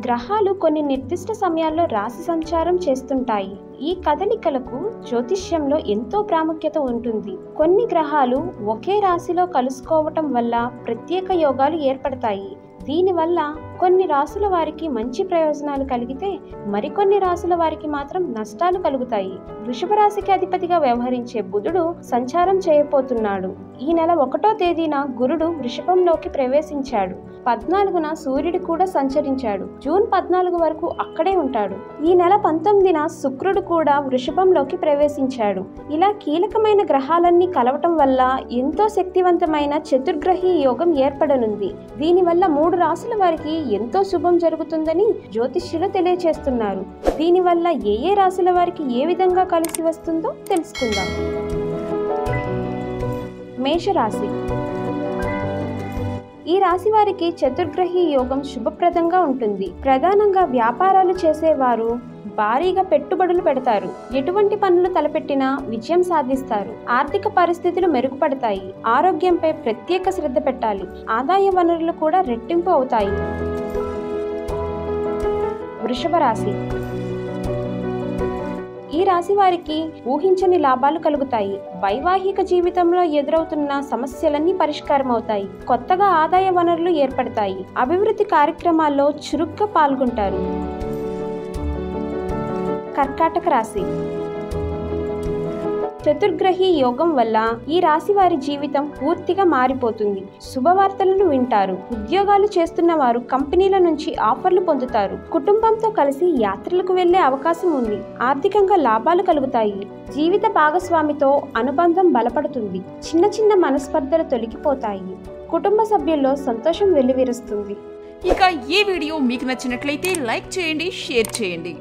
గ్రహాలు కొన్ని నిర్దిష్ట సమయాల్లో రాశి సంచారం చేస్తుంటాయి. ఈ కదలికలకు జ్యోతిష్యంలో ఎంతో ప్రాముఖ్యత ఉంటుంది. కొన్ని గ్రహాలు ఒకే రాశిలో కలుసుకోవటం వల్ల ప్రత్యేక యోగాలు ఏర్పడతాయి. దీనివల్ల కొన్ని రాశుల వారికి మంచి ప్రయోజనాలు కలిగితే మరికొన్ని రాశుల వారికి మాత్రం నష్టాలు కలుగుతాయి. వృషభ రాశికి అధిపతిగా వ్యవహరించే బుధుడు సంచారం చేయబోతున్నాడు. ఈ నెల 1వ తేదీన గురుడు వృషభంలోకి ప్రవేశించాడు. 14న సూర్యుడు కూడా సంచరించాడు. జూన్ 14 వరకు అక్కడే ఉంటాడు. ఈ నెల 19న శుక్రుడు కూడా వృషభంలోకి ప్రవేశించాడు. ఇలా కీలకమైన గ్రహాలన్నీ కలవటం వల్ల ఎంతో శక్తివంతమైన చతుర్గ్రహీ యోగం ఏర్పడనుంది. దీనివల్ల 3 రాశుల వారికి ఎంతో శుభం జరుగుతుందని జ్యోతిష్యులు తెలియచేస్తున్నారు. దీనివల్ల ఏ రాశుల వారికి ఏ విధంగా కలిసి వస్తుందో తెలుసుకుందాం. మేషరాశి. ఈ రాశి వారికి చతుర్గ్రహీ యోగం శుభప్రదంగా ఉంటుంది. ప్రధానంగా వ్యాపారాలు చేసేవారు భారీగా పెట్టుబడులు పెడతారు. ఎటువంటి పనులు తలపెట్టినా విజయం సాధిస్తారు. ఆర్థిక పరిస్థితులు మెరుగుపడతాయి. ఆరోగ్యంపై ప్రత్యేక శ్రద్ధ పెట్టాలి. ఆదాయ వనరులు కూడా రెట్టింపు అవుతాయి. వృషభ రాశి. ఈ రాశి వారికి ఊహించని లాభాలు కలుగుతాయి. వైవాహిక జీవితంలో ఎదురవుతున్న సమస్యలన్నీ పరిష్కారం అవుతాయి. కొత్తగా ఆదాయ వనరులు ఏర్పడతాయి. అభివృద్ధి కార్యక్రమాల్లో చురుగ్గా పాల్గొంటారు. కర్కాటక రాశి. చతుర్గ్రహీ యోగం వల్ల ఈ రాశి వారి జీవితం పూర్తిగా మారిపోతుంది. శుభవార్తలను వింటారు. ఉద్యోగాలు చేస్తున్న వారు కంపెనీల నుంచి ఆఫర్లు పొందుతారు. కుటుంబంతో కలిసి యాత్రలకు వెళ్లే అవకాశం ఉంది. ఆర్థికంగా లాభాలు కలుగుతాయి. జీవిత భాగస్వామితో అనుబంధం బలపడుతుంది. చిన్న చిన్న మనస్పర్ధలు తొలగిపోతాయి. కుటుంబ సభ్యుల్లో సంతోషం వెల్లివిరుస్తుంది. ఇక ఈ వీడియో మీకు నచ్చినట్లయితే లైక్ చేయండి, షేర్ చేయండి.